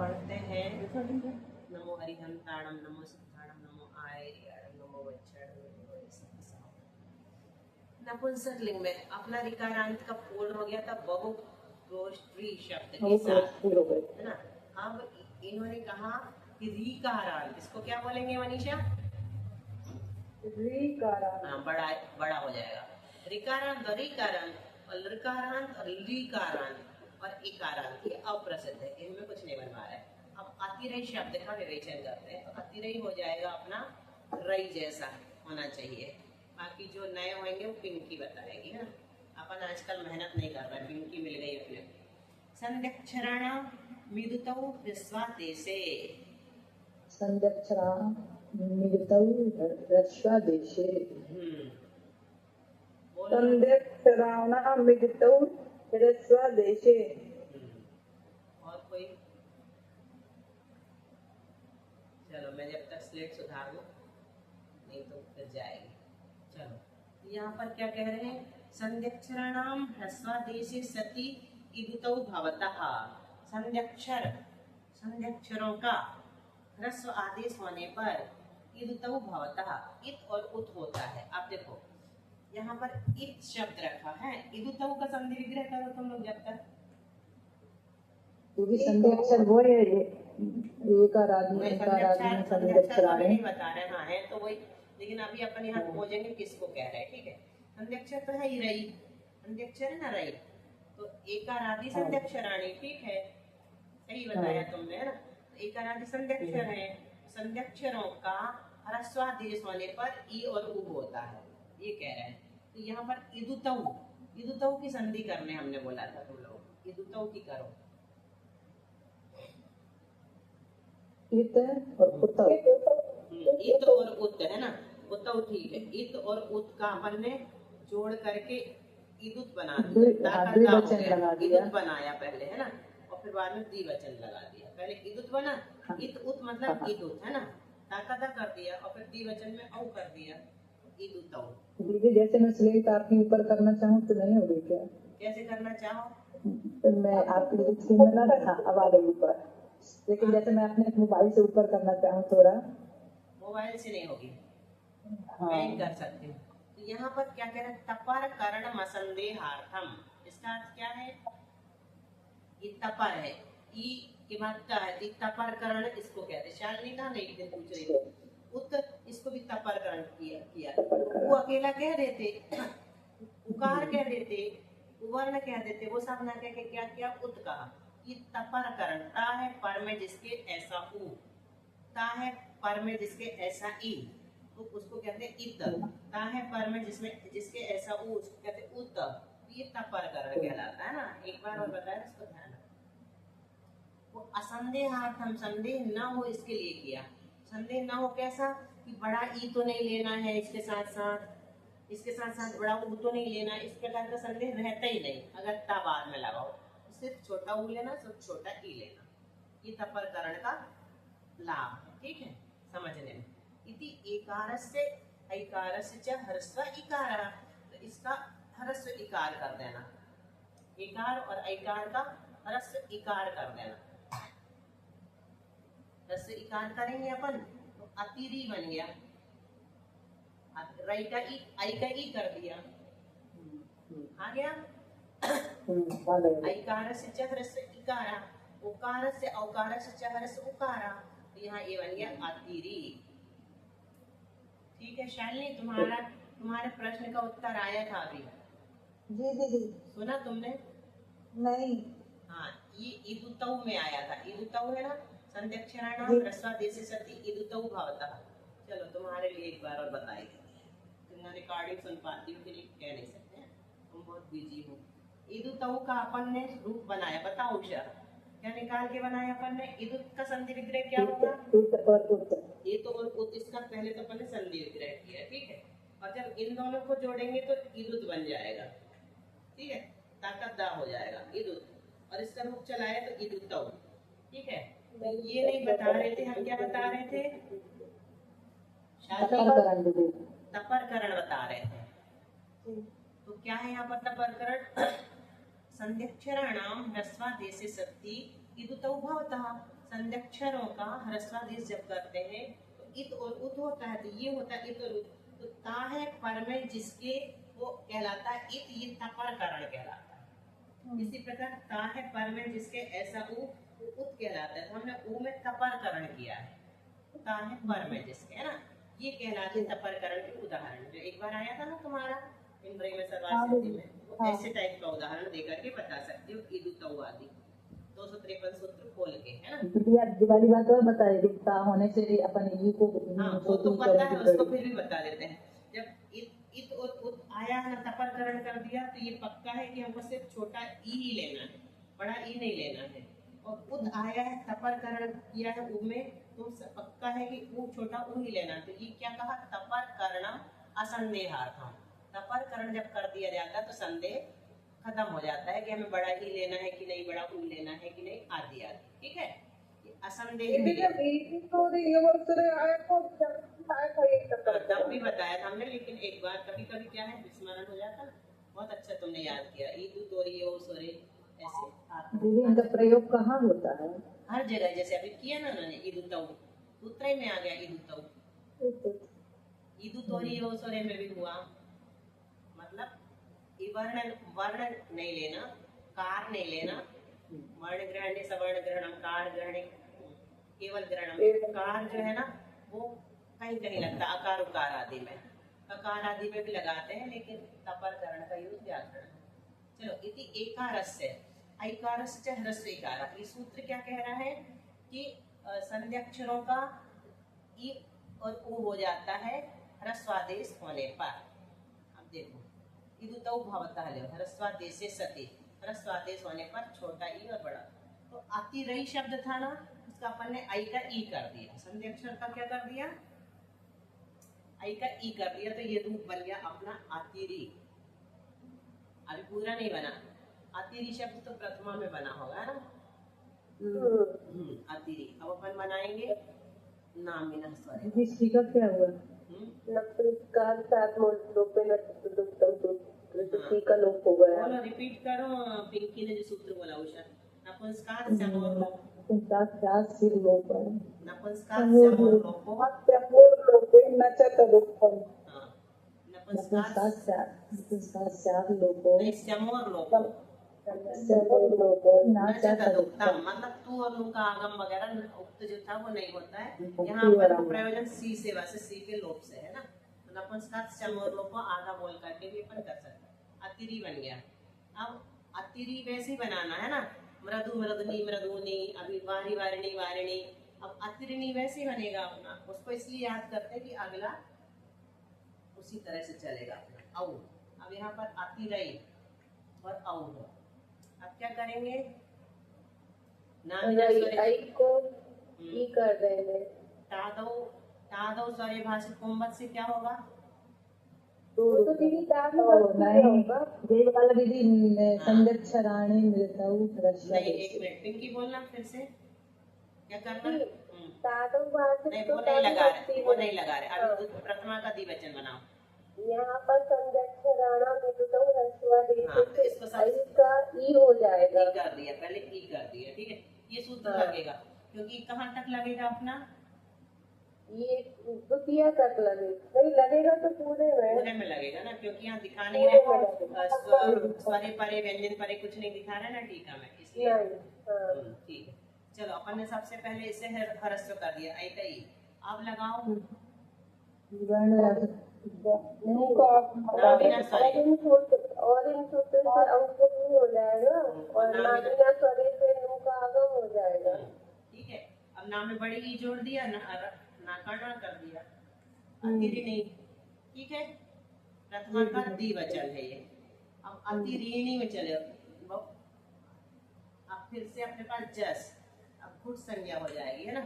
पढ़ते हैं नमो हरिहंताणम नमो सिद्धाणम नमो आयर्याणम नमो वच्छाणम नमो नपुंसक लिंग में अपना रिकारांत का पूर्ण हो गया था बहुपुरुषी शब्द के साथ, है ना। अब इन्होंने कहा कि रिकारांत, इसको क्या बोलेंगे मनीषा? रिकारांत। हाँ, बड़ा हो जाएगा। रिकारांत और रिकारांत और लृकारांत और लीकारांत और इकारांत, ये अप्रसिद्ध है, इनमें कुछ नहीं बनवा रहा है। अब अतिरय शब्द का विवेचन करते हैं, तो अतिरय हो जाएगा अपना रई जैसा होना चाहिए। बाकी जो नए होंगे वो पिंकी बताएगी, है ना। अपन आजकल मेहनत नहीं कर रहे, पिंकी मिल गई अपने। संध्यक्षराणाम विदुतौ ह्रस्वादेशे, संध्यक्षराणाम विदुतौ ह्रस्वादेशे, संध्यक्षराणाम विदुतौ ह्रस्वादेशे। और कोई? चलो मैं जब तक स्लेट सुधार लूं, नहीं तो फिर जाएगी। चलो यहाँ पर क्या कह रहे हैं? संध्यक्षराणाम ह्रस्वादेशे सति इदुतौ भवतः। संध्यक्षरों का ह्रस्व आदेश होने पर इदुतौ भवतः इत और उत होता है। आप देखो यहाँ पर इत शब्द रखा है, इदुतौ का संधि विग्रह करो तुम लोग जब तक। वो भी संधि अक्षर वो है, एक आराधना संधि अक्षर आ रहे हैं, बता रहे हाँ है तो वही, लेकिन अभी अपन यहाँ खोजेंगे किसको कह रहे हैं। ठीक है, संध्यक्षर तो है ही रई, संध्यक्षर है ना रई, तो एकारादि संध्यक्षराणी। ठीक है, सही बताया तुमने, है ना। एकारादि संध्यक्षर है, संध्यक्षरों का ह्रस्वादेश होने पर ई और उ होता है, ये कह रहे हैं। तो यहाँ पर इदुतौ, इदुतौ की संधि करने हमने बोला था, तुम लोग इदुतौ की करो। इत और उत, इत और उत है ना, उतौ ठीक है। इत और उत का अपन ने जोड़ करके इदुत बना दिया, इदुत बनाया पहले, है ना, और फिर बाद में द्विवचन लगा दिया। पहले इदुत बना, इत उत मतलब इदुत, है ना, ताकदा कर दिया और फिर द्विवचन में औ कर दिया, इदुतौ। दीदी जैसे मैं स्लेट आपके ऊपर करना चाहूँ तो नहीं होगी क्या? कैसे करना चाहो? तो मैं आपकी लिखी में ना रखा, अब आ गई ऊपर, लेकिन जैसे मैं अपने मोबाइल से ऊपर करना चाहूँ थोड़ा, मोबाइल से नहीं होगी। हाँ, मैं ही कर सकती हूँ। तो यहाँ पर क्या कह रहे हैं? तपर करण मसंदेहार्थम, इसका अर्थ क्या है? ये तपर है, ई के बाद का है, तो तपर करण इसको कहते हैं। शालिनी कहाँ नहीं दिन पूछ रही थी, उत इसको भी तपर करण किया। वो अकेला कह देते, उकार कह देते, उवर्ण कह देते, वो सब ना कह के क्या किया? उत कहा। ये तपर करण, ता है पर में जिसके ऐसा उ, ता है पर में जिसके ऐसा ई, तो उसको कहते हैं इत। ता है पर में जिसके ऐसा उ, उसको कहते हैं उत। ये तपर करण कहलाता है ना। एक बार और बताया, इसको ध्यान रखो। वो असंदेहार्थम, संदेह न हो इसके लिए किया। संदेह न हो कैसा? कि बड़ा ई तो नहीं लेना है इसके साथ साथ, इसके साथ साथ बड़ा ऊ तो नहीं लेना, इस प्रकार का संदेह रहता ही नहीं। अगर ता बाद में लगाओ, सिर्फ छोटा ऊ लेना, सिर्फ छोटा ई लेना, ये तपर करण का लाभ है। ठीक है, समझने में। इति एकारस्य ऐकारस्य च ह्रस्व इकारः, तो इसका ह्रस्व इकार कर देना, इकार और ऐकार का ह्रस्व इकार कर देना। ह्रस्व इकार करेंगे अपन तो अतिरी बन गया, रई का ई, आई का ई कर दिया, आ गया। ऐकारस्य च ह्रस्व इकारः, उकारस्य औकारस्य च ह्रस्व उकारः, तो यहाँ ये बन गया अतिरी। ठीक है शालिनी, तुम्हारे प्रश्न का उत्तर आया था अभी? जी दीदी। सुना तुमने? नहीं। हाँ, ये इदुतौ में आया था। इदुतौ है ना, संध्यक्षराणाम ह्रस्वादेशे सति इदुतौ भवतः। चलो तुम्हारे लिए एक बार और बताएगी, तुम रिकॉर्डिंग सुन पाती हो कि नहीं कह नहीं सकते, तुम बहुत बिजी हो। इदुतौ का अपन ने रूप बनाया, बताओ उषा, क्या निकाल के बनाया अपन ने? इदुत का संधि विग्रह क्या होगा? ये तो और उत, इसका पहले तो अपन ने संधि विग्रह किया। ठीक है, और जब इन दोनों को जोड़ेंगे तो इदुत बन जाएगा। ठीक है, ताकतदा हो जाएगा इदुत, और इसका रूप चलाया तो इदुतौ। ठीक है, तो ये नहीं बता रहे थे हम, क्या बता रहे थे? तपर करण बता रहे थे। तो क्या है यहाँ पर तपर करण? संध्यक्षराणाम ह्रस्वादेशे सति इदुतौ भवतः, संध्यक्षरों का ह्रस्वादेश जब करते हैं तो इत और उत होता है, तो ये होता है इत और उत। तो ता है पर में जिसके, वो कहलाता है इत, ये तपर करण कहलाता है। इसी प्रकार ता है पर में जिसके, ऐसा उ उत कहलाता है। तो हमने उ में तपर करण किया है, ता है पर में जिसके, है ना, ये कहलाते हैं तपर करण के उदाहरण। जो एक बार आया था ना तुम्हारा इंद्रिय में सर्वार्थ सिद्धि में, वो ऐसे टाइप का उदाहरण देकर के बता सकते हो। ईदु तऊ आदि 253 सूत्र खोल के, है ना। दीदी आप दिवाली बात और बताए दिखता होने से अपन ई को हाँ वो तो पता है, उसको फिर भी बता देते हैं। जब इत और उत आया है ना, तपरकरण कर दिया, तो ये पक्का है कि हमको सिर्फ छोटा ई ही लेना है, बड़ा ई नहीं लेना है। और उत आया है, तपरकरण किया है उ में, तो पक्का है कि उ छोटा उ ही लेना है। तो ये क्या कहा, तपरकरणम असंदेहार्थम। तपरकरण जब कर दिया जाता है तो संदेह खत्म हो जाता है कि हमें बड़ा ही लेना है कि नहीं, बड़ा उ लेना है कि नहीं, आदि आदि। ठीक है, ये असंदेह तब भी बताया था हमने, लेकिन एक बार कभी कभी क्या है विस्मरण हो जाता है। बहुत अच्छा तुमने याद किया। ईदु तोरियो सोरे ऐसे दीदी इनका प्रयोग कहाँ होता है? हर जगह, जैसे अभी किया ना उन्होंने ईदु तऊ, सूत्र में आ गया ईदु तऊ। ईदु तोरियो सोरे में भी हुआ, मतलब वर्ण वर्ण नहीं लेना, कार नहीं लेना, वर्ण ग्रहण सवर्ण ग्रहणम, कार ग्रहण केवल ग्रहणम। कार जो है ना वो कहीं कहीं लगता है, अकार उकार आदि में, अकार आदि में भी लगाते हैं, लेकिन तपर करण का यूज व्याकरण। चलो, इति एकारस्य ऐकारस्य ह्रस्व इकार। ये सूत्र क्या कह रहा है कि संध्यक्षरों का ई और उ हो जाता है ह्रस्वादेश होने पर। अब देखो, ईदु तऊ भवतः ले ह्रस्वादेशे सति, ह्रस्वादेश होने पर छोटा ई और बड़ा। तो अतिरई शब्द था ना, उसका अपन ने आई का ई कर दिया, संध्यक्षर का क्या कर दिया, आई का ई कर दिया, तो ये रूप बन गया अपना अतिरी। अभी पूरा नहीं बना, अतिरी शब्द तो प्रथमा में बना होगा ना, अतिरी। अब अपन बनाएंगे नाम बिना स्वरे। जिसकी का क्या हुआ? नपुंसककार साथ लोप में ऋतु का लोप हो गया। बोलो, रिपीट करो, पिंकी ने जो सूत्र बोला उषा। नपुंसकार समोर लोप, नपुंसककार सिर लोप है, नपुंसकार समोर लोपो, समोर लोप न च तदुत्तम। हाँ, नपुंसककार चार लोपो, नहीं समोर लोपो, समोर लोपो ना न च चाहता तदुक्तम, मतलब तू और लू का आगम वगैरह उक्त जो था वो नहीं होता है। यहाँ पर प्रयोजन सी से, वैसे सी के लोप से है ना। तो नपुंसककार समोर लोपो आधा बोल करके भी अपन कर सकते हैं। अतिरी बन गया। अब अतिरी वैसे ही बनाना है ना, मृदु मृदुनी मृदुनी, अभी वारी वारिणी वारिणी। अब अतिरिणी वैसे ही बनेगा अपना, उसको इसलिए याद करते हैं कि अगला उसी तरह से चलेगा अपना। औ अब यहाँ पर अतिरई और औ हो। अब क्या करेंगे, आई को ई कर देंगे। तादौ तादौ स्वरे भाषित कुंभत से क्या होगा, तो दीदी ताद नहीं देव वाला दीदी संध्यक्षराणि मृतौ नहीं, ह्रस्वादेश। एक मिनट पिंकी बोलना फिर से, क्या करना। तादव भाषित नहीं, वो नहीं लगा रहे, वो नहीं लगा रहे। अभी प्रथमा का द्विवचन बनाओ। यहाँ पर संध्यक्षराणा मृतौ ह्रस्वादेश हाँ, तो इसको आई का ई हो जाएगा। ई कर दिया, पहले ई कर दिया, ठीक है। ये सूत्र लगेगा, क्योंकि कहाँ तक लगेगा अपना, ये द्वितीय तक लगेगा, नहीं लगेगा तो पूरे पूरे में लगेगा ना, क्योंकि यहाँ दिखा नहीं रहे स्वरे परे व्यंजन परे कुछ नहीं दिखा रहे ना टीका में, इसलिए ठीक है। चलो, अपन ने सबसे पहले इसे ह्रस्व कर दिया, आई का ई। अब लगाओ और इन सूत्र से अंक भी हो जाएगा और नामिना स्वरे से नु का आगम हो जाएगा। ठीक है। अब नाम में बड़ी ई जोड़ दिया, नाकर्ण कर दिया, अतिरिणी। ठीक है, प्रथमा का द्विवचन है ये। अब अतिरिणी में चले, अब फिर से अपने पास जस, अब गुट संज्ञा हो जाएगी, है ना।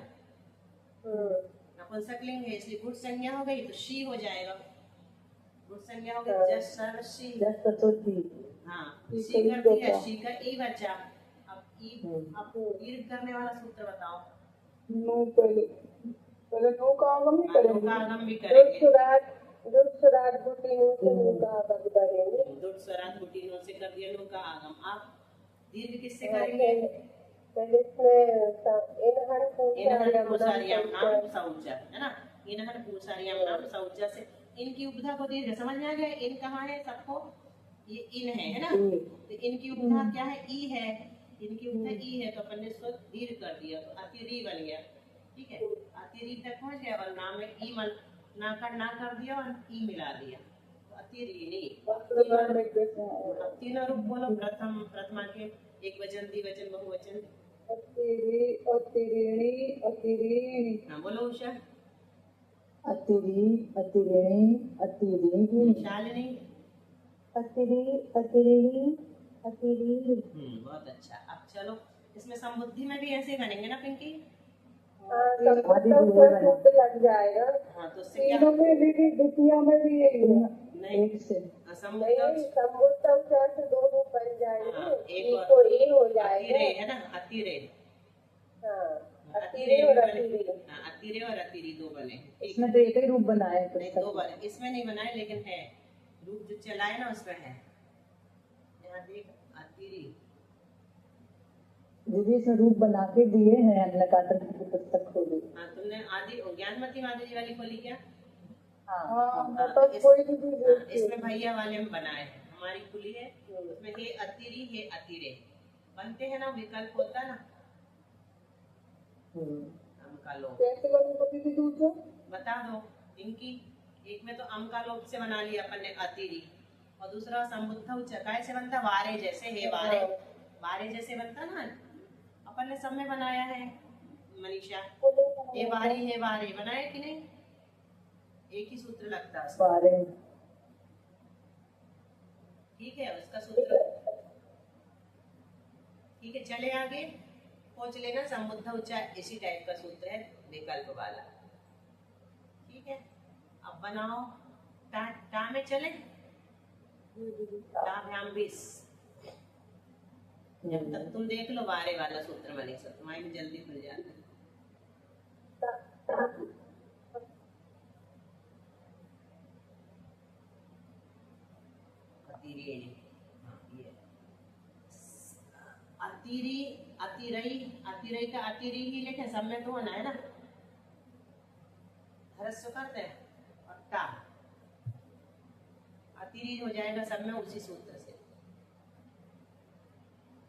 नपुंसकलिंग है इसलिए गुट संज्ञा हो गई तो शी हो जाएगा, गुट संज्ञा हो गई, जस सर शी। हाँ, शी कर दिया, शी का ई बचा। अब ई करने वाला सूत्र बताओ। नु पहले नु का आगम भी करेंगे, नु का आगम भी करेंगे, दुट स्वराट गुटी नु से नु का आगम करेंगे, दुट स्वराट गुटी नु से कर दिया नु का आगम। आप दीर्घ किससे करेंगे, फिर इसमें इनहन इनहन पूषार्यम पूषार्यम नाम सौच, है ना, इनहन पूषार्यम नाम सौच से इनकी उपधा को दीर्घ समझ में आ गया। इन कहाँ है सबको, ये इन है ना, तो इनकी उपधा क्या है, ई है, इनकी उपधा ई है, तो अपन ने इसको दीर्घ कर दिया तो अतिरी बन गया। ठीक है, अतिरी तक पहुंच गया और नाम में ई मन ना कर दिया और ई मिला दिया तो अतिरीनी। अब तीनों रूप बोलो, प्रथमा के एक वचन, द्विवचन, बहुवचन। अतिरिणी, अतिरीणी, हाँ बोलो उषा। अतिरी, अतिरिणी, अतिरीणी, शालिनी। अतिरी, अतिरिणी, अतिरीणी। बहुत अच्छा। अब चलो इसमें समुद्धि में भी ऐसे बनेंगे ना पिंकी। लग जाएगा। हाँ तो उससे क्या, तीनों में भी द्वितीय में भी नहीं एक से समुद्धि समुद्र से दो रूप बन जाएंगे। हाँ, एक ई और को ए हो जाएगा। अतिरे है ना, अतिरे, हाँ, अतिरे अतिरे और अतिरी। हाँ, अतिरे और अतिरी दो बने। ठीक इसमें तो एक ही रूप बना है नहीं, दो बने, इसमें नहीं बनाए लेकिन है रूप जो चलाए ना उसमें है। यहाँ देख अतिरी, दीदी इसमें रूप बना के दिए हैं, हमने काटन की पुस्तक खोली। हाँ तुमने आदि ज्ञानमती माधुरी वाली खोली क्या? हाँ, तो कोई भी इसमें भैया वाले में बनाए हैं, हमारी खुली है उसमें हे अतिरी हे अतिरे बनते हैं ना, विकल्प होता है ना। अम का लोप कैसे बनूंगा दीदी दूसरा? बता दो इनकी। एक में तो अम का लोप से बना लिया अपन ने अतिरी, और दूसरा संबुद्ध चकाय से बनता वारे जैसे, हे वारे, वारे जैसे बनता ना, अपन ने सब में बनाया है मनीषा। हे वारे बनाया कि नहीं, एक ही सूत्र लगता है उसका। बारे ठीक है उसका सूत्र। ठीक है चले आगे, खोज लेना संबुद्ध उच्चार, इसी टाइप का सूत्र है विकल्प वाला। ठीक है अब बनाओ टा में चले, ध्यान 20। जब तक तुम देख लो बारे वाला सूत्र मनीषा, तुम्हारी भी जल्दी खुल जाता है। अतिरी, अतिरई, अतिरई का अतिरी ही लिखे, सब में तो होना है ना, ह्रस्व करते हैं और टा अतिरी हो जाएगा सब में उसी सूत्र से।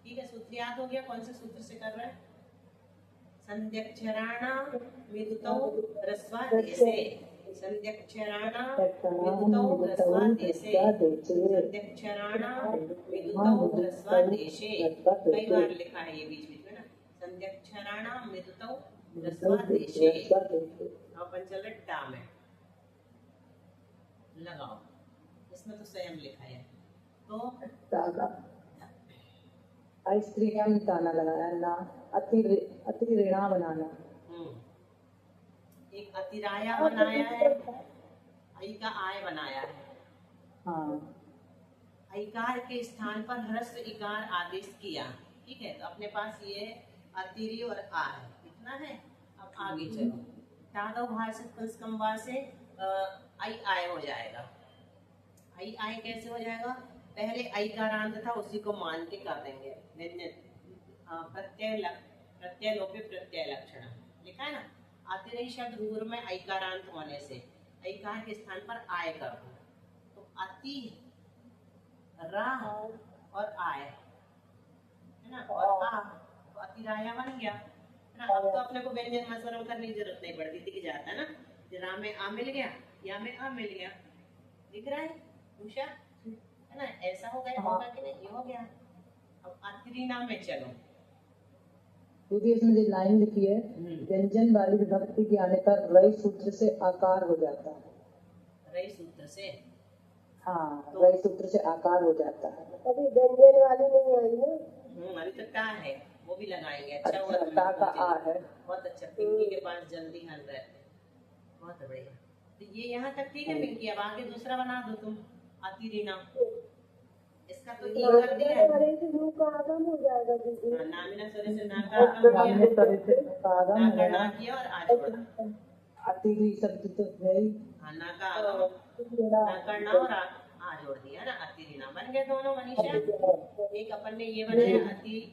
ठीक है सूत्र याद हो गया, कौन से सूत्र से कर रहे हैं? संध्यक्षराणा विदुतौ ह्रस्वादेशे, संध्यक्षराणा विदुतौ ह्रस्वादेशे, संध्यक्षराणा विदुतौ ह्रस्वादेशे। कई बार लिखा है ये बीच बीच में ना, संध्यक्षराणा विदुतौ ह्रस्वादेशे। अपन चल रहे टा में, लगाओ इसमें तो स्वयं लिखा है तो स्त्रीयम ताना लगाया ना, अतिरिणा बनाना। एक अतिराया बनाया है, आई का आय बनाया है। हाँ, ऐकार के स्थान पर ह्रस्व इकार आदेश किया। ठीक है तो अपने पास ये अतिरी और आ है, इतना है। अब आगे चलो, तादव भाषित पुंस्कम्बा से आई आय हो जाएगा। आई आय कैसे हो जाएगा? पहले ऐकारांत था उसी को मान के कर देंगे व्यंजन, प्रत्यय लोपे प्रत्यय लक्षण लिखा है ना। अतिरई शब्द पूर्व में ऐकारांत होने से ऐकार के स्थान पर आय कर दो, तो अति रा और आय है ना, और आ तो अतिराया बन गया है ना। अब तो अपने को व्यंजन मसरम करने की जरूरत नहीं पड़ती, दिख जाता है ना, रा में आ मिल गया, या में आ मिल गया, दिख रहा है उषा है ना। ऐसा हो गया, होगा कि नहीं, ये हो गया। अब अतिरीना में चलो, क्योंकि इसमें जो लाइन लिखी है, व्यंजन वाली विभक्ति के आने पर रई सूत्र से आकार हो जाता है। रई सूत्र से, हाँ तो रई सूत्र से आकार हो जाता है। अभी व्यंजन वाली नहीं आई ना, अभी तो टा है, वो भी लगाएंगे। अच्छा हुआ टा का आ है, बहुत अच्छा। पिंकी के पास जल्दी हल रहते, बहुत बढ़िया। तो ये यहाँ तक ठीक है पिंकी, अब आगे दूसरा बना दो तुम अतिरीना। इसका तो ई कर दिया है, नारे से रू का आगम हो जाएगा दीदी। नामिना स्वरे से ना का आगम किया, ना का ना किया और आज बढ़ा। अतिरी शब्द तो है ही, हाँ ना का आगम, ना करना और आ जोड़ दिया ना, अतिरीना बन गए दोनों मनीषा। एक अपन ने ये बनाया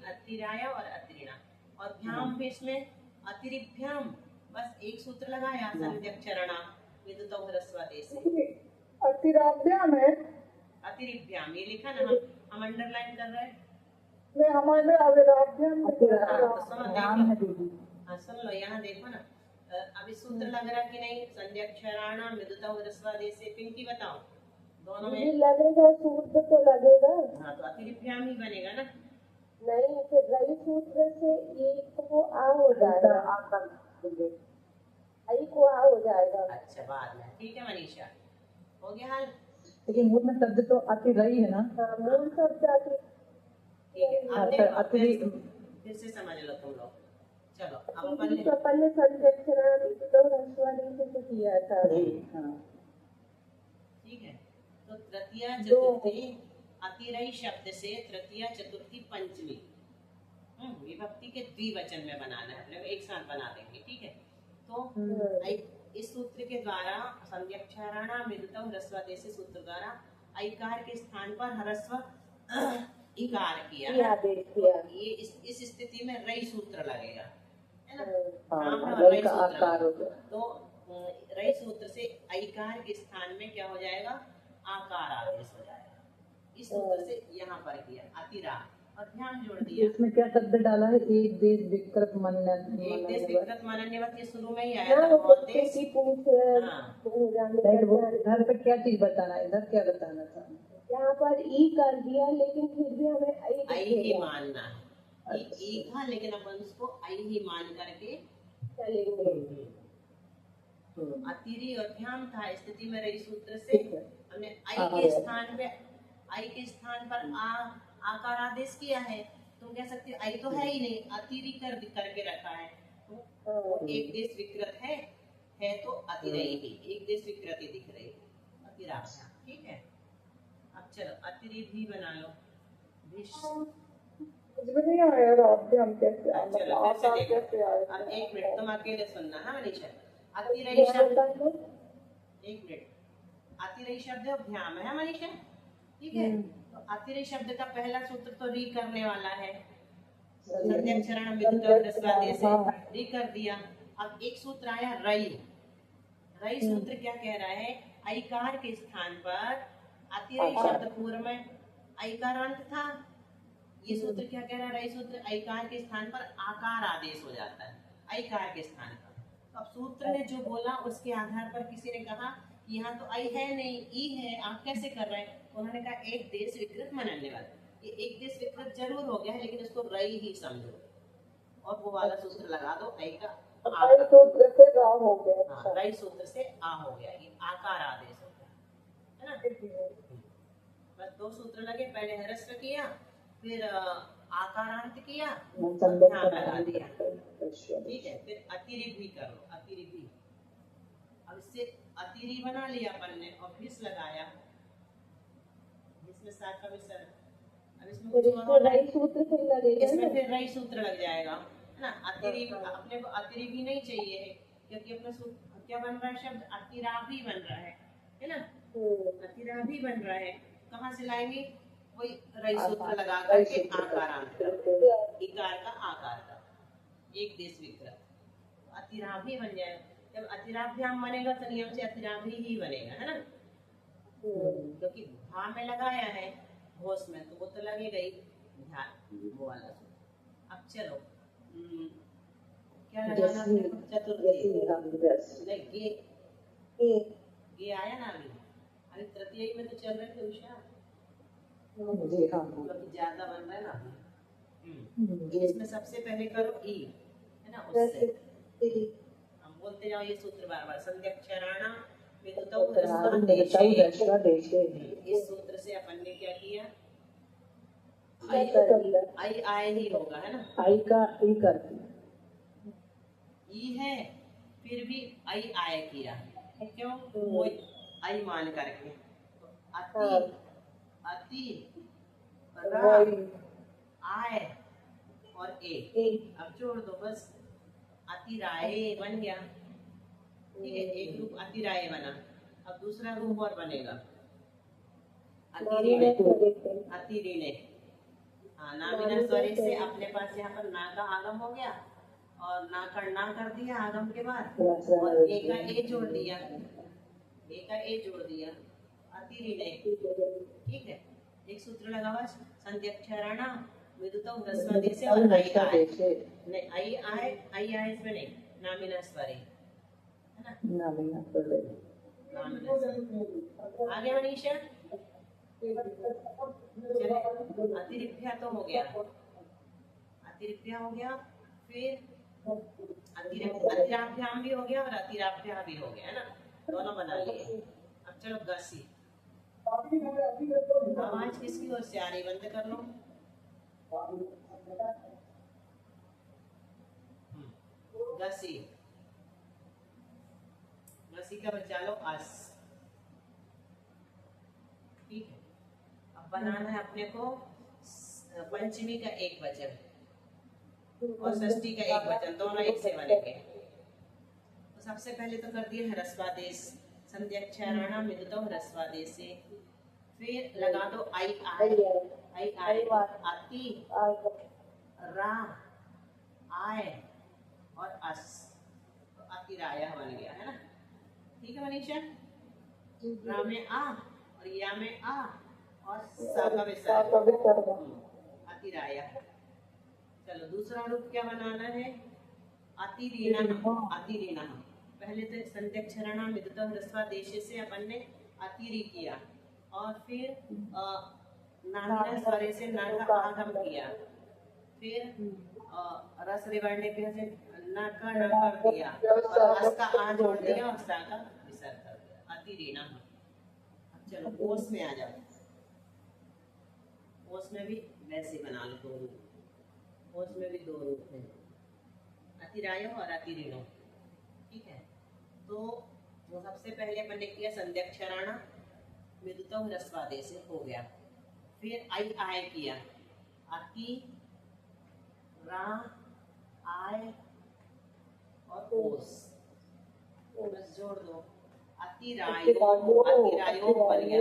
अतिराया और अतिरीना। और भ्याम पे इसमें अतिरिभ्याम, बस एक सूत्र लगाया संध्यक्षरणा विद्युत ह्रस्वादेश से। अतिराभ्याम है अतिरिभ्याम ये लिखा ना, हम अंडरलाइन कर रहे हैं। मैं हमारे अविराभ्याम हाँ, तो सुनो नाम है देखो, दीदी। हाँ सुन लो, यहाँ देखो ना, अभी सूत्र लग रहा कि नहीं, संध्यक्षराणा विद्युत ह्रस्वादेश से। पिंकी बताओ, दोनों मुझे में। लगेगा सूत्र तो लगेगा हाँ, तो अतिरिभ्याम ही बनेगा ना। नहीं, फिर रई सूत्र से एक को आ हो जाएगा, आई को आ हो जाएगा। अच्छा, बाद में ठीक है मनीषा, हो गया हल। लेकिन मूल में शब्द तो अति रही है ना। हाँ, मूल शब्द अति ठीक है, अब अच्छा, देखो, अतिरि फिर से समझ लो तुम लोग। चलो अब तो अपन ने संरक्षणा विद्युत ह्रस्वादेश से किया था। हाँ। ठीक है, तो तृतीया चतुर्थी अतिरई शब्द से तृतीया चतुर्थी पंचमी विभक्ति के द्विवचन में बनाना है, अपने एक साथ बना देंगे। ठीक है, तो इस सूत्र के द्वारा संध्यक्षरणा विद्युत ह्रस्वादेश सूत्र द्वारा ऐकार के स्थान पर ह्रस्व इकार किया है। तो ये इस स्थिति में रई सूत्र लगेगा, है ना। हाँ, रई रई का सूत्र आकार हो गया। तो रई सूत्र से ऐकार के स्थान में क्या हो जाएगा, आकार आदेश हो जाएगा। इस सूत्र से यहाँ पर किया अतिरा और ध्यान जोड़ दिया। इसमें क्या शब्द डाला है, एक देश विकृत एक देश विकृत मानन्यवत, ये शुरू में ही आया ना था। वो बहुत बच्चे देश, की पूछ हाँ, हो जाने नहीं, वो का इधर पे क्या चीज बताना है, इधर क्या बताना था। यहाँ पर ई कर दिया, लेकिन फिर भी हमें आई ही मानना है। ई था, लेकिन अपन उसको आई ही मान करके चलेंगे। अतिरी और ध्यान था स्थिति में रही सूत्र से हमने आई के स्थान पर आकार आदेश किया है। तुम कह सकते हो आई तो है ही नहीं, अतिरी करके रखा है, तो एक देश विकृत है तो अतिरई ही, एक देश विकृत ही दिख रही है, अतिराभ्याम। ठीक है, अब चलो अतिरी भी बना लो। मुझे नहीं आया राभ्याम कैसे आया, चलो मतलब फिर से आकार देखो, कैसे आया। अब एक मिनट तुम अकेले सुनना है मनीषा। अतिरई शब्द, एक मिनट, अतिरई शब्द भ्याम है मनीषा। ठीक है, तो अतिरई शब्द का पहला सूत्र तो री करने वाला है, संध्यक्षरण विद्युत ह्रस्वादेश से री कर दिया। अब एक सूत्र आया रई। रई सूत्र क्या कह रहा है, ऐकार के स्थान पर अतिरई शब्द पूर्व में ऐकारांत था। ये सूत्र क्या कह रहा है, रई सूत्र ऐकार के स्थान पर आकार आदेश हो जाता है, ऐकार के स्थान पर। तो अब सूत्र ने जो बोला उसके आधार पर किसी ने कहा यहाँ तो आई है नहीं, ई है, आप कैसे कर रहे हैं। उन्होंने कहा एक देश विकृत मानने वाला, ये एक देश विकृत जरूर हो गया है, लेकिन इसको रई ही समझो और वो वाला सूत्र लगा दो, आई का आई सूत्र से रा हो गया। हाँ, रई सूत्र से आ हो गया, ये आकार आदेश हो गया, है ना। बस दो सूत्र लगे, पहले ह्रस्व किया, फिर आकारांत किया और ध्यान लगा दिया। ठीक है, फिर अतिरी भी कर लो, अतिरी भी। अब इससे अतिरी बना लिया अपन ने और भिस लगाया, जिसमें साथ का विसर्ग। अब इसमें कुछ और रई सूत्र से लगेगा, इसमें फिर रई सूत्र लग जाएगा, है ना। अतिरी, अपने को अतिरी भी नहीं चाहिए है, क्योंकि अपना सूत्र क्या बन रहा है, शब्द अतिराभी बन रहा है ना। अतिराभी बन रहा है, कहाँ से लाएंगे, वही रई सूत्र लगा करके आकारांत, इकार का आकार का, एक देश विकृत, अतिराभी बन जाएगा। जब अतिराभ्याम बनेगा तो नियम से अतिराभी ही बनेगा, है ना, क्योंकि भा में लगाया है होश में, तो वो तो लगेगा ही, ध्यान वो वाला सूत्र। अब चलो क्या लगाना, चतुर्थी नहीं, ये आया ना अभी तृतीय में तो चल रहे थे उषा, क्योंकि ज्यादा बन रहा है ना। इसमें सबसे पहले करो ई, है ना, उससे हम बोलते जाओ ये सूत्र बार बार, संध्यक्षराणा विद्युत ह्रस्वादेश। इस सूत्र से अपन ने क्या किया, आई आय ही होगा, है ना, आई का ई कर ई है, फिर भी आई आय किया, क्यों, वो आई मान करके। तो अति, अति, आय और ए, अब जोड़ दो बस, अतिराय बन गया। ठीक है, एक रूप अतिराय बना, अब दूसरा रूप और बनेगा अतिरिणे, अतिरिणे, हाँ, नामिना स्वरे से अपने पास यहाँ पर ना का आगम हो गया और ना का ना कर दिया आगम के बाद और ए का ए जोड़ दिया, ए का ए जोड़ दिया, अतिरिणे। ठीक है, एक सूत्र लगा हुआ संध्यक्षरणा विदुतम ह्रस्वादे से और आई आए नहीं, आई आए इसमें नहीं, नामिना स्वरे है ना, नामिना स्वरे। नामिना स्वरे। आगे मनीषा चले, अतिरिक्त्या तो हो गया, अतिरिक्त्या हो गया, फिर अतिराभ्याम भी हो गया और अतिराभ्या भी हो गया है ना, दोनों बना लिए। अब चलो गसी, आवाज किसकी ओर से आ रही, बंद कर लो। गसी, गसी का बचा लो अस। ठीक है, अब बनाना है अपने को पंचमी का एक वचन और षष्ठी का एक वचन, दोनों एक से बनेंगे। तो सबसे पहले तो कर दिया ह्रस्वादेश, संध्याक्षराणा मिदुतो ह्रस्वादेश से, फिर लगा दो आई आए, अति रा आय और अस, तो अतिराया बन गया है ना। ठीक है मनीषा, रा में आ और या में आ और सा का विसर्ग, अतिराया। चलो दूसरा रूप क्या बनाना है, अतिरीणः, अतिरीणः। पहले तो संध्यक्षरणा मिदुतो ह्रस्वादेश से अपन ने अतिरी किया और फिर नामिना स्वरे से ना का आगम किया, फिर रस रिवर्ण्य पे से ना का ना कर दिया और अस का आ जोड़ दिया और सा का विसर्ग कर दिया, अतिरीणः। चलो कोष में आ जाओ, कोष में भी वैसे बना लो दो रूप, कोष में भी दो रूप हैं, अतिरायो और अतिरीणो। ठीक है, तो वो सबसे पहले अपन ने किया संध्यक्षराणा मिदुतो ह्रस्वादेश से हो गया, फिर आई आय किया, अति रा आय और ओस, बस जोड़ दो, अतिरायो, अतिरायो बन गया।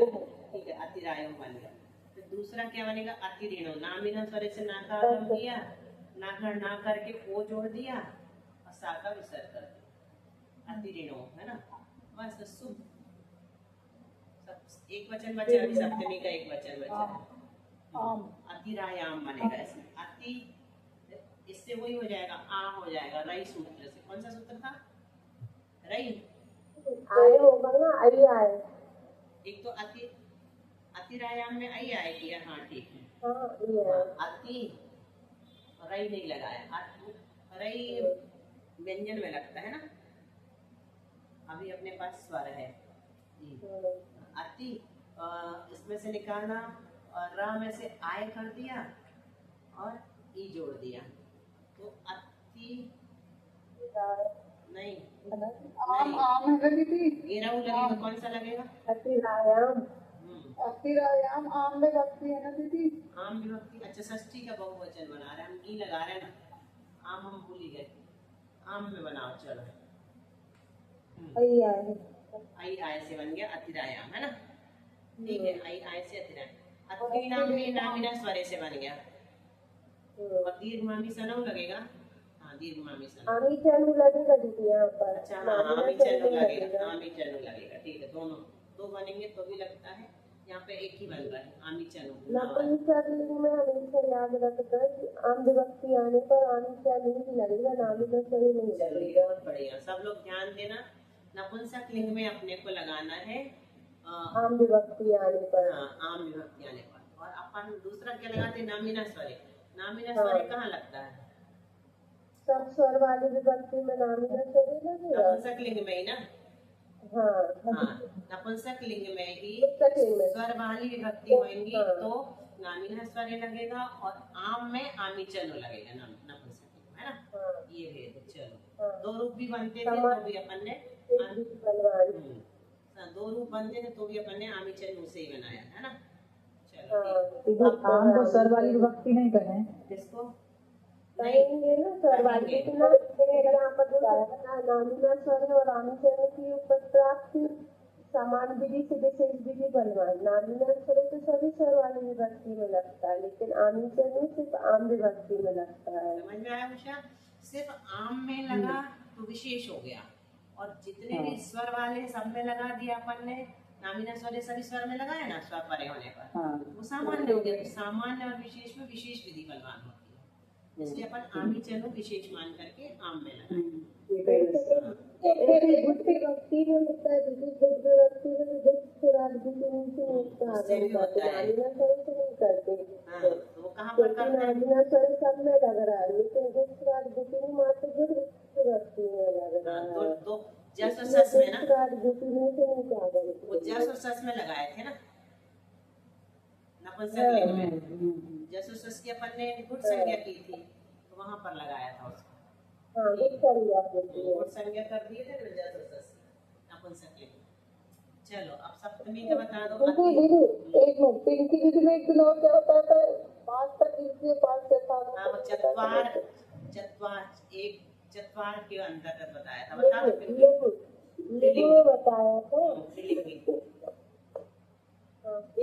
ठीक है, अतिरायो बन गया। फिर दूसरा क्या बनेगा, अतिरीणो, नामिना स्वरे से ना का आगम किया, ना करके ओ जोड़ दिया और सा का विसर्ग कर दिया, अतिरीणो है ना। बस शुभ सब एक वचन बचा, अभी सप्तमी का एक वचन बचा है, अतिरायाम बनेगा इसमें, अति इससे वही हो जाएगा, आ हो जाएगा रई सूत्र से। कौन सा सूत्र था, रई आए होगा ना, आई आए, एक तो अतिरायाम में आई आए किया, हाँ ठीक है, हाँ अति रई नहीं लगाया, रई व्यंजन में लगता है ना, अभी अपने पास स्वर है। अति इसमें से निकालना और रा में से आय कर दिया और ई जोड़ दिया, तो अति नहीं, आम है दीदी, गेराऊ लगेगा, कौन सा लगेगा, अतिरायाम, अतिरायाम आम में भक्ति है ना दीदी। आम विभक्ति। अच्छा, षष्ठी का बहुवचन बना रहे हैं हम, ई लगा रहे हैं ना, आम हम भूल ही गए, आम में बनाओ। चलो आई आए, आई आय से बन गया अतिरायाम है ना। ठीक है, आई आय से अतिरायाम, अतिनाम में नामिना स्वरे से बन गया और दीर्घमामी सनव लगेगा, हाँ दीर्घमामी सनव, आमी चनु लगेगा दीदी यहाँ पर। अच्छा हाँ आमी चनु लगेगा, आमी चनु लगेगा। ठीक है, दोनों दो बनेंगे तो भी लगता है, यहाँ पे एक ही बन रहा है, आमी चनु। नपुंसकलिंग में हमेशा याद रखकर कि आम विभक्ति आने पर आमी चनु ही लगेगा, नामिना स्वरे नहीं लगेगा। बहुत बढ़िया, सब लोग ध्यान देना, नपुंसक लिंग में अपने को लगाना है आम विभक्ति आने पर, हाँ आम विभक्ति आने पर। और अपन दूसरा क्या लगाते हैं, नामिना स्वरे। नामिना स्वरे कहाँ लगता है, सब स्वर वाली विभक्ति में नामिना स्वरे लगेगा, नपुंसक लिंग में ही ना, हाँ हाँ नपुंसक लिंग में ही नपुंसकलिंग में। स्वर वाली विभक्ति होंगी तो नामिना स्वरे लगेगा और आम में आमी चलो लगेगा, नपुंसक लिंग है ना। हाँ, ये भेद है। चलो हाँ। दो रूप भी बनते थे तो भी अपन ने दो रूप बनते थे तो भी अपन ने आमी चलो से ही बनाया है ना। चलो इधर आम को स्वर वाली विभक्ति नहीं करें, किसको कहेंगे ना स्वर वाली, लेकिन यहाँ पर नामिना स्वर और आमी चनु की उपप्राप्ति समान विधि से विशेष विधि बलवान। नामीना स्वरे तो सभी स्वर वाली विभक्ति में लगता है, लेकिन आमीचर में सिर्फ आम विभक्ति में लगता है। समझ में आया उषा? सिर्फ आम में लगा तो विशेष हो गया, और जितने भी स्वर वाले सब में लगा दिया अपन ने। नामीना स्वर सभी स्वर में लगाया ना, स्वर परे होने पर वो सामान्य हो गया। तो सामान्य और विशेष में विशेष विधि बलवान होती है, इसलिए अपन आमीचर को विशेष मान करके आम में लगाए। बुद्ध विभक्ति में होता है, दूसरी बुद्ध विभक्ति में बुद्ध स्वराज भी नीचे नीचे आगम करते हैं, नामीना स्वर से नहीं करते। तो वो कहाँ पर करते हैं? नामीना स्वर सब में लग रहा है, लेकिन बुद्ध स्वराज भी मात्र बुद्ध विभक्ति में लग रहा है। तो जस और सस में ना, वो वो जस और सस में लगाए थे ना नपुंसक लिंग में। जस और सस की अपन ने गुण संज्ञा की थी, तो वहां पर लगाया था उसको। हाँ, गुण संज्ञा होती है। गुण संज्ञा कर दिए थे ना जस और सस नपुंसक लिंग। चलो अब सप्तमी का बता दो। दीदी एक मिनट, पिंकी दीदी में एक दिन और क्या होता है, 5 तक इसलिए 5 से 7। हाँ, चत्वार एक चत्वार के अंतर्गत बताया था। बता दो लिंग में बताया था। त्रिलिंगी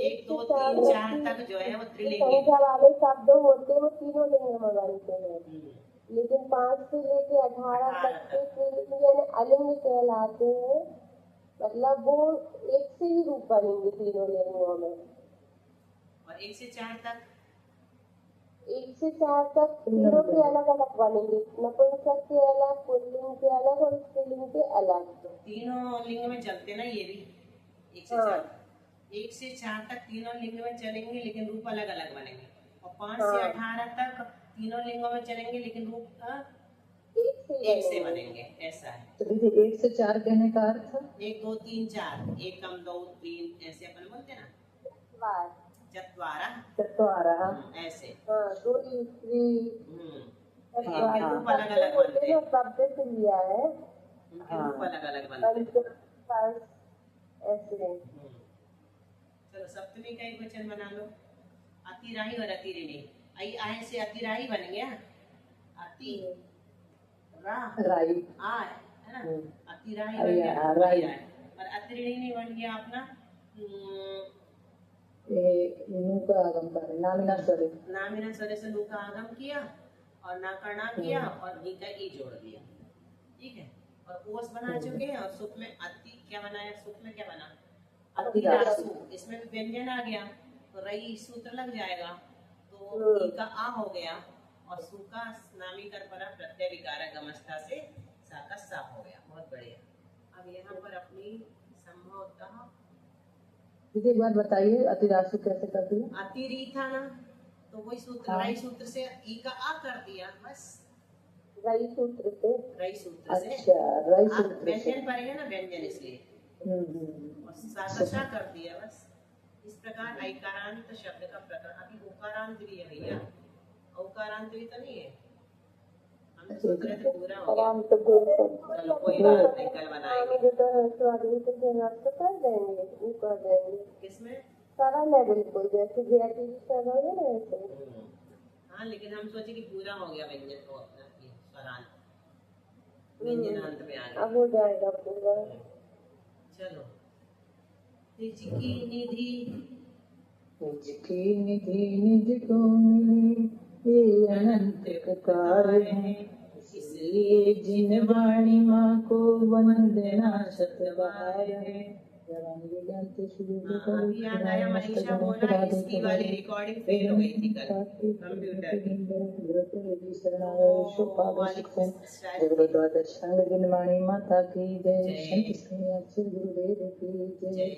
1 2 3 4 तक जो है वो त्रिलिंगी संख्या वाले शब्द होते हैं वो तीनों लिंग में बनते हैं, लेकिन 5 से लेके 18 तक के त्रिलिंग यानी अलिंग कहलाते हैं। मतलब वो एक से ही रूप बनेंगे तीनों लिंगों में। और 1 से 4 तक 1 से 4 तक तीनों के अलग अलग बनेंगे, नपुंसक के अलग, पुल्लिंग के अलग और स्त्रीलिंग के अलग। तीनों लिंग में चलते ना ये भी 1 से 4। 1 से 4 तक तीनों लिंग में चलेंगे, लेकिन रूप अलग अलग बनेंगे। और 5 से 18 तक तीनों लिंगों में चलेंगे, लेकिन रूप एक से बनेंगे। ऐसा है। तो दीदी 1 से 4 कहने का अर्थ? 1 2 3 4, 1 कम 2 3 ऐसे अपन बोलते ना, चत्वारा ऐसे। हाँ, 2 स्त्री रूप अलग अलग बनते हैं, शब्द से लिया है। रूप अलग अलग बनते हैं। ऐसे। चलो सप्तमी का एक वचन बना लो। अतिराही और अतिरिणी। आई आय से अतिराही बन गया, अति राई आय है ना, अतिराही बन गया राई। और अतिरिणी बन गया अपना नू का आगम कर, नामिना स्वरे। नामिना स्वरे से नू का आगम किया और ना करना किया और नी का ई जोड़ दिया। ठीक है। और ओस बना चुके हैं। और सुख में अति क्या बनाया? सुख में क्या बना? अतिरासु। इसमें भी व्यंजन आ गया तो रई सूत्र लग जाएगा, तो ई का आ हो गया और सु का नामीकर परा प्रत्यय विकार गमस्था से सा का सा हो गया। बहुत बढ़िया। अब यहाँ पर अपनी संभवतः दीदी एक बात बताइए, अतिरासु कैसे कर दिया? अतिरी था ना, तो वही सूत्र रई सूत्र से ई का आ कर दिया, बस रई सूत्र से। रई सूत्र से। अच्छा, रई सूत्र से। व्यंजन पड़ेगा ना, व्यंजन इसलिए और सा का सा कर दिया, बस। इस प्रकार ऐकारांत शब्द का प्रकार। अभी उकारांत भी है भैया, औकारांत भी तो नहीं है। हम सूत्र से पूरा हो गया। चलो कोई बात नहीं, कल बनाएंगे। कर देंगे। किसमें? सरल है बिल्कुल, जैसे ज्यादा सरल है ना वैसे। हाँ, लेकिन हम सोचे कि पूरा हो गया व्यंजन तो अपना स्वरांत, व्यंजनांत में आ गया। अब हो जाएगा पूरा। चलो निज की निधि, निज की निधि निज को मिली, ये अनंत कार है, इसलिए जिन वाणी माँ को वंदना शतबार है। अभी याद आया, मनीषा बोल रहा है इसकी वाली रिकॉर्डिंग फेल हो गई थी कल कंप्यूटर की। माता की जय, संत गुरुदेव की जय।